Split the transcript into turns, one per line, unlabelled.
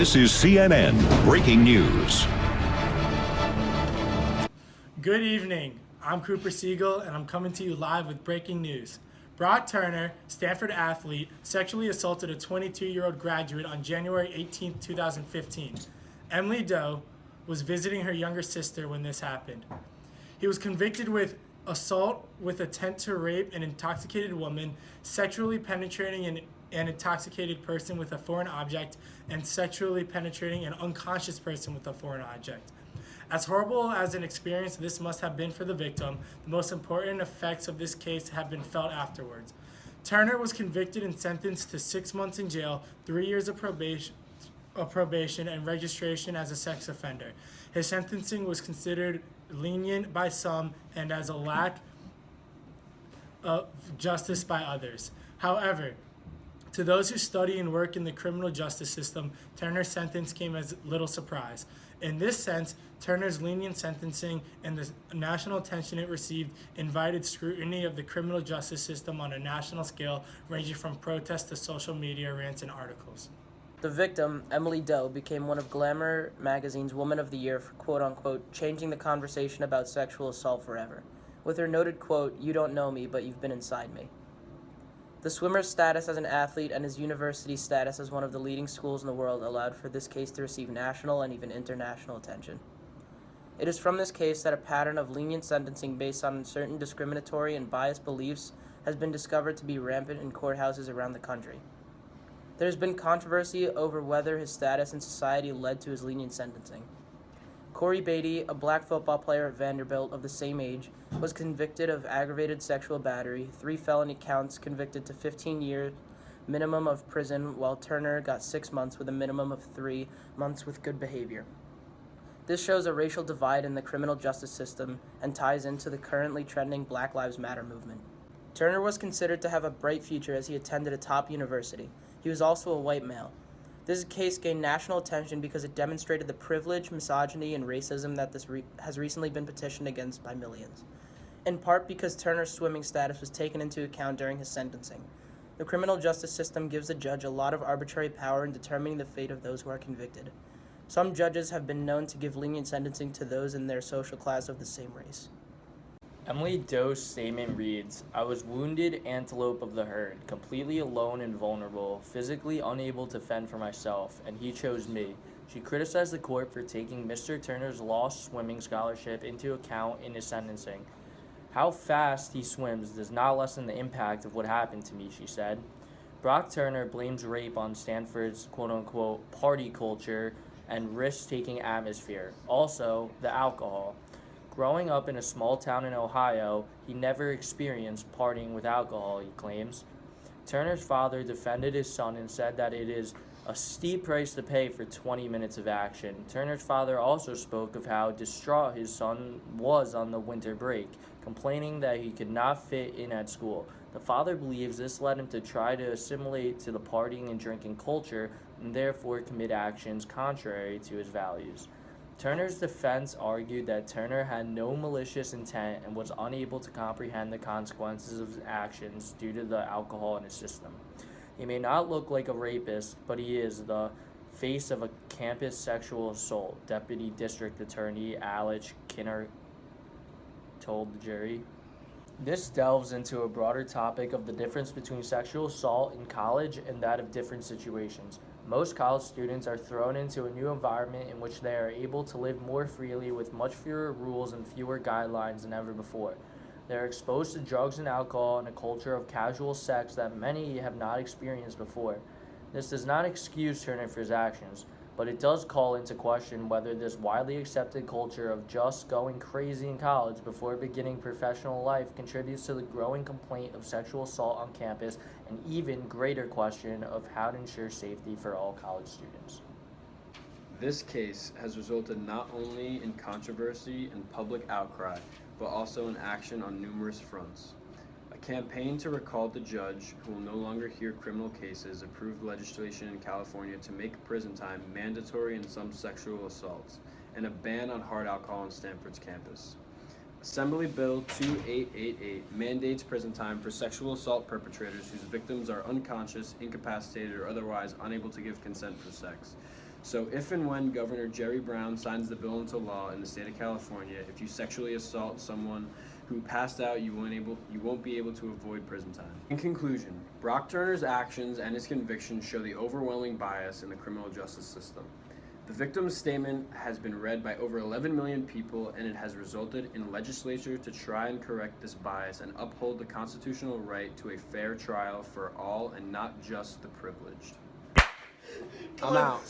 This is CNN Breaking News.
Good evening. I'm Cooper Siegel, and I'm coming to you live with breaking news. Brock Turner, Stanford athlete, sexually assaulted a 22-year-old graduate on January 18, 2015. Emily Doe was visiting her younger sister when this happened. He was convicted with assault with intent to rape an intoxicated woman, sexually penetrating an intoxicated person with a foreign object, and sexually penetrating an unconscious person with a foreign object. As horrible as an experience this must have been for the victim, the most important effects of this case have been felt afterwards. Turner was convicted and sentenced to 6 months in jail, 3 years of probation, and registration as a sex offender. His sentencing was considered lenient by some and as a lack of justice by others. However, to those who study and work in the criminal justice system, Turner's sentence came as little surprise. In this sense, Turner's lenient sentencing and the national attention it received invited scrutiny of the criminal justice system on a national scale, ranging from protests to social media rants and articles.
The victim, Emily Doe, became one of Glamour magazine's Woman of the Year for quote-unquote changing the conversation about sexual assault forever, with her noted quote, "You don't know me, but you've been inside me." The swimmer's status as an athlete and his university status as one of the leading schools in the world allowed for this case to receive national and even international attention. It is from this case that a pattern of lenient sentencing based on certain discriminatory and biased beliefs has been discovered to be rampant in courthouses around the country. There has been controversy over whether his status in society led to his lenient sentencing. Corey Beatty, a black football player at Vanderbilt of the same age, was convicted of aggravated sexual battery, 3 felony counts, convicted to 15 years minimum of prison, while Turner got 6 months with a minimum of 3 months with good behavior. This shows a racial divide in the criminal justice system and ties into the currently trending Black Lives Matter movement. Turner was considered to have a bright future as he attended a top university. He was also a white male. This case gained national attention because it demonstrated the privilege, misogyny, and racism that has recently been petitioned against by millions, in part because Turner's swimming status was taken into account during his sentencing. The criminal justice system gives the judge a lot of arbitrary power in determining the fate of those who are convicted. Some judges have been known to give lenient sentencing to those in their social class of the same race.
Emily Doe's statement reads, "I was wounded antelope of the herd, completely alone and vulnerable, physically unable to fend for myself, and he chose me." She criticized the court for taking Mr. Turner's lost swimming scholarship into account in his sentencing. "How fast he swims does not lessen the impact of what happened to me," she said. Brock Turner blames rape on Stanford's quote-unquote party culture and risk-taking atmosphere, also the alcohol. Growing up in a small town in Ohio, he never experienced partying with alcohol, he claims. Turner's father defended his son and said that it is a steep price to pay for 20 minutes of action. Turner's father also spoke of how distraught his son was on the winter break, complaining that he could not fit in at school. The father believes this led him to try to assimilate to the partying and drinking culture and therefore commit actions contrary to his values. Turner's defense argued that Turner had no malicious intent and was unable to comprehend the consequences of his actions due to the alcohol in his system. He may not look like a rapist, but he is the face of a campus sexual assault, Deputy District Attorney Alex Kinner told the jury. This delves into a broader topic of the difference between sexual assault in college and that of different situations. Most college students are thrown into a new environment in which they are able to live more freely with much fewer rules and fewer guidelines than ever before. They are exposed to drugs and alcohol and a culture of casual sex that many have not experienced before. This does not excuse Turner for his actions, but it does call into question whether this widely accepted culture of just going crazy in college before beginning professional life contributes to the growing complaint of sexual assault on campus, and even greater question of how to ensure safety for all college students.
This case has resulted not only in controversy and public outcry, but also in action on numerous fronts. A campaign to recall the judge, who will no longer hear criminal cases, approved legislation in California to make prison time mandatory in some sexual assaults, and a ban on hard alcohol on Stanford's campus. Assembly Bill 2888 mandates prison time for sexual assault perpetrators whose victims are unconscious, incapacitated, or otherwise unable to give consent for sex. So if and when Governor Jerry Brown signs the bill into law in the state of California, if you sexually assault someone who passed out, you won't be able to avoid prison time. In conclusion, Brock Turner's actions and his convictions show the overwhelming bias in the criminal justice system. The victim's statement has been read by over 11 million people, and it has resulted in legislature to try and correct this bias and uphold the constitutional right to a fair trial for all and not just the privileged. I'm out.